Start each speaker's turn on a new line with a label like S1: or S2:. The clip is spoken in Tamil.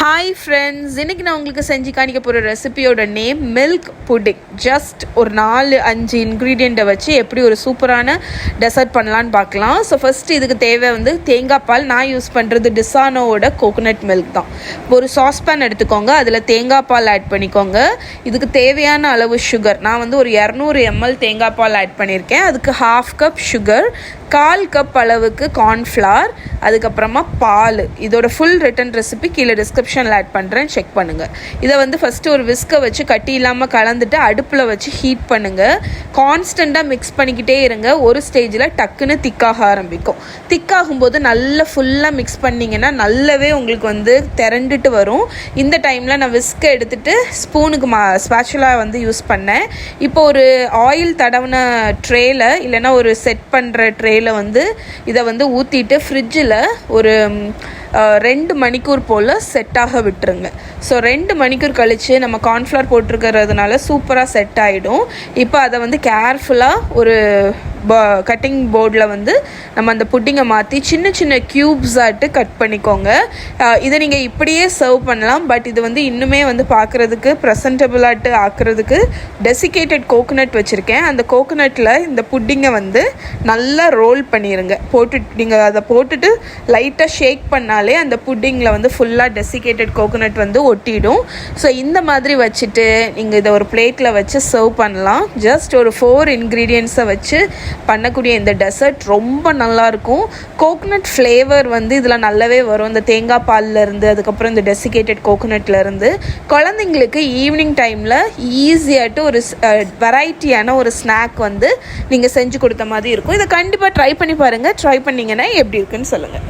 S1: ஹாய் ஃப்ரெண்ட்ஸ், இன்றைக்கி நான் உங்களுக்கு செஞ்சு காணிக்க போகிற ரெசிபியோட நேம் மில்க் புட்டிங். ஜஸ்ட் ஒரு 4-5 இன்க்ரீடியண்ட்டை வச்சு எப்படி ஒரு சூப்பரான டெசர்ட் பண்ணலான்னு பார்க்கலாம். ஸோ ஃபஸ்ட்டு இதுக்கு தேவை தேங்காய் பால். நான் யூஸ் பண்ணுறது டிசானோவோட கோகோனட் மில்க் தான். ஒரு சாஸ்பேன் எடுத்துக்கோங்க, அதில் தேங்காய் பால் ஆட் பண்ணிக்கோங்க. இதுக்கு தேவையான அளவு சுகர், நான் ஒரு 200 ml தேங்காய் பால் ஆட் பண்ணியிருக்கேன். அதுக்கு 1/2 கப் சுகர், 1/4 கப் அளவுக்கு கார்ன்ஃப்ளவர், அதுக்கப்புறமா பால். இதோட ஃபுல் ரிட்டன் ரெசிபி கீழே டிஸ்கிரிப்ஷனில் ஆட் பண்ணுறேன், செக் பண்ணுங்கள். இதை ஃபஸ்ட்டு ஒரு விஸ்கை வச்சு கட்டி இல்லாமல் கலந்துட்டு அடுப்பில் வச்சு ஹீட் பண்ணுங்கள். கான்ஸ்டண்ட்டாக மிக்ஸ் பண்ணிக்கிட்டே இருங்க. ஒரு ஸ்டேஜில் டக்குன்னு திக்காக ஆரம்பிக்கும். திக்காகும்போது நல்லா ஃபுல்லாக மிக்ஸ் பண்ணிங்கன்னா நல்லாவே உங்களுக்கு திரண்டுட்டு வரும். இந்த டைமில் நான் விஸ்கை எடுத்துகிட்டு ஸ்பூனுக்கு ஸ்பேச்சுலாக யூஸ் பண்ணேன். இப்போ ஒரு ஆயில் தடவின ட்ரேயில் இல்லைன்னா ஒரு செட் பண்ணுற ட்ரேயில் இதை ஊற்றிட்டு ஃப்ரிட்ஜில் ஒரு 2 மணிக்கூர் போல் செட்டாக விட்டுருங்க. ஸோ 2 மணிக்கூர் கழித்து நம்ம கார்ன்ஃப்ளவர் போட்டிருக்கிறதுனால சூப்பராக செட் ஆகிடும். இப்போ அதை கேர்ஃபுல்லாக ஒரு கட்டிங் போர்டில் நம்ம அந்த புட்டிங்கை மாற்றி சின்ன சின்ன க்யூப்ஸ் ஆட்டு கட் பண்ணிக்கோங்க. இதை நீங்கள் இப்படியே சர்வ் பண்ணலாம். பட் இது இன்னுமே பார்க்குறதுக்கு ப்ரெசன்டபுளாட்டு ஆக்குறதுக்கு டெசிகேட்டட் கோகோனட் வச்சுருக்கேன். அந்த கோகோனட்டில் இந்த புட்டிங்கை நல்லா ரோல் பண்ணிடுங்க. நீங்கள் அதை போட்டுட்டு லைட்டாக ஷேக் பண்ணாலே அந்த புட்டிங்கில் ஃபுல்லாக டெசிகேட்டட் கோகோனட் ஒட்டிடும். ஸோ இந்த மாதிரி வச்சுட்டு நீங்கள் இதை ஒரு பிளேட்டில் வச்சு சர்வ் பண்ணலாம். ஜஸ்ட் ஒரு 4 இன்க்ரீடியன்ட்ஸை வச்சு பண்ணக்கூடிய இந்த டெசர்ட் ரொம்ப நல்லாயிருக்கும். கோகோனட் ஃப்ளேவர் இதில் நல்லாவே வரும். இந்த தேங்காய் பால்லேருந்து, அதுக்கப்புறம் இந்த டெசிகேட்டட் கோகோனட்லேருந்து குழந்தைங்களுக்கு ஈவினிங் டைமில் ஈஸியாகிட்டு ஒரு வெரைட்டியான ஒரு ஸ்நாக் நீங்கள் செஞ்சு கொடுத்த மாதிரி இருக்கும். இதை கண்டிப்பாக ட்ரை பண்ணி பாருங்கள். ட்ரை பண்ணிங்கன்னா எப்படி இருக்குன்னு சொல்லுங்கள்.